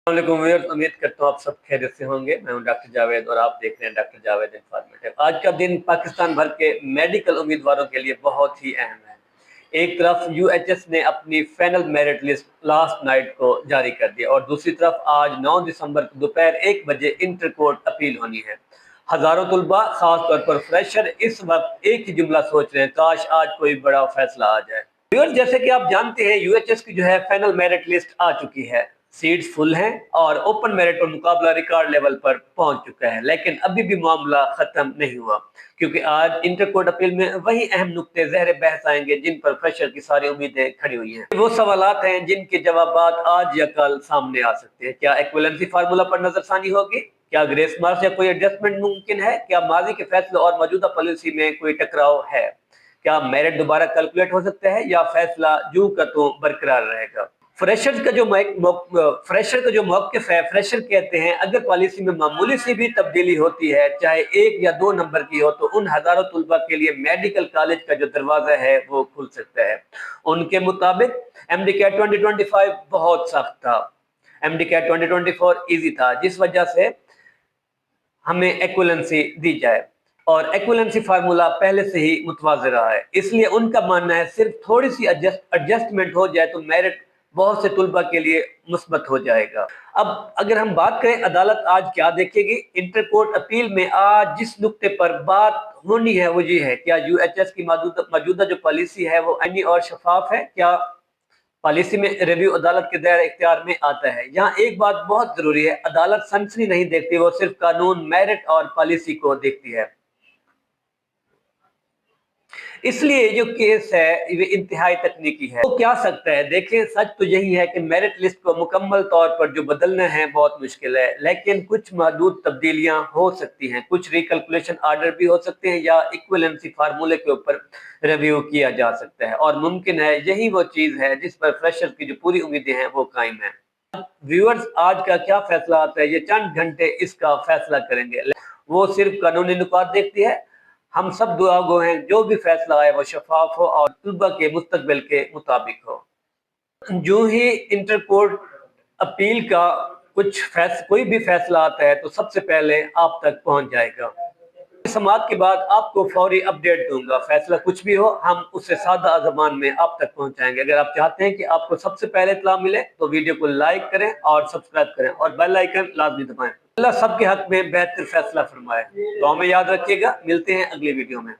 अस्सलाम वालेकुम, उम्मीद करता हूँ आप सब खैरियत से होंगे। मैं हूं डॉक्टर जावेद और आप देख रहे हैं डॉक्टर जावेद इंफॉर्मेटिव। आज का दिन पाकिस्तान भर के मेडिकल उम्मीदवारों के लिए बहुत ही अहम है। एक तरफ यूएचएस ने अपनी final merit list last night को जारी कर दी और दूसरी तरफ आज 9 दिसंबर को दोपहर 1 बजे इंटर कोर्ट अपील होनी है। हजारों तुलबा खासतौर पर फ्रेशर इस वक्त एक ही जुमला सोच रहे हैं, काश आज कोई बड़ा फैसला आ जाए। व्यूअर्स, जैसे कि आप जानते हैं यूएचएस की जो है फाइनल मेरिट लिस्ट आ चुकी है। सीट्स फुल हैं और ओपन मेरिट पर मुकाबला रिकॉर्ड लेवल पर पहुंच चुका है, लेकिन अभी भी मामला खत्म नहीं हुआ, क्योंकि आज इंटर कोर्ट अपील में वही अहम नुक्ते ज़हर बहस आएंगे जिन पर फ्रेशर की सारी उम्मीदें खड़ी हुई हैं। वो सवालात हैं जिनके जवाब आज या कल सामने आ सकते हैं। क्या इक्विवेलेंसी फार्मूला पर नजरसानी होगी? क्या ग्रेस मार्क्स या कोई एडजस्टमेंट मुमकिन है? क्या माजी के फैसले और मौजूदा पॉलिसी में कोई टकराव है? क्या मेरिट दोबारा कैलकुलेट हो सकता है या फैसला जू का तो बरकरार रहेगा? फ्रेशर का जो मौक़िफ़ है, फ्रेशर कहते हैं अगर पॉलिसी में मामूली सी भी तब्दीली होती है, चाहे 1 या 2 नंबर की हो, तो उन हजारों तुलबा के लिए मेडिकल कॉलेज का जो दरवाजा है वो खुल सकता है। उनके मुताबिक एमडी-कैट 2025 बहुत सख्त था, एमडी-कैट 2024 इजी था, जिस वजह से हमें एक्विवेलेंसी दी जाए और एक्विवेलेंसी फार्मूला पहले से ही मुतवाज़िर रहा है। इसलिए उनका मानना है सिर्फ थोड़ी सी एडजस्टमेंट हो जाए तो मेरिट बहुत से तुलबा के लिए मुस्बत हो जाएगा। अब अगर हम बात करें अदालत आज क्या देखेगी, इंटर कोर्ट अपील में आज जिस नुक्ते पर बात होनी है वो ये है, क्या यूएचएस की मौजूदा जो पॉलिसी है वो आईनी और शफाफ है? क्या पॉलिसी में रिव्यू अदालत के दायरे इख्तियार में आता है? यहाँ एक बात बहुत जरूरी है, अदालत सनसनी नहीं देखती, वो सिर्फ कानून, मेरिट और पॉलिसी को देखती है। इसलिए जो केस है ये इंतहाई तकनीकी है। तो क्या सकता है, देखें सच तो यही है कि मेरिट लिस्ट को मुकम्मल तौर पर जो बदलना है बहुत मुश्किल है, लेकिन कुछ महदूद तब्दीलियां हो सकती हैं, कुछ रिकैलकुलेशन आर्डर भी हो सकते हैं या इक्विवेलेंसी फार्मूले के ऊपर रिव्यू किया जा सकता है और मुमकिन है यही वो चीज है जिस पर फ्रेशर की जो पूरी उम्मीदें हैं वो कायम है। व्यूअर्स, आज का क्या फैसला आता है ये चंद घंटे इसका फैसला करेंगे। वो सिर्फ कानूनी नुकात देखती है, हम सब दुआ गो हैं जो भी फैसला आए वो शफाफ हो और तुलबा के मुस्तकबिल के मुताबिक हो। जो ही इंटर कोर्ट अपील का कोई भी फैसला आता है तो सबसे पहले आप तक पहुंच जाएगा। समाअत के बाद आपको फौरी अपडेट दूंगा। फैसला कुछ भी हो हम उसे सादा ज़बान में आप तक पहुंचाएंगे। अगर आप चाहते हैं कि आपको सबसे पहले इत्तला मिले तो वीडियो को लाइक करें और सब्सक्राइब करें और बेल आइकन लाजमी दबाएं। अल्लाह सबके हक में बेहतर फैसला फरमाए। तो हमें याद रखिएगा, मिलते हैं अगली वीडियो में।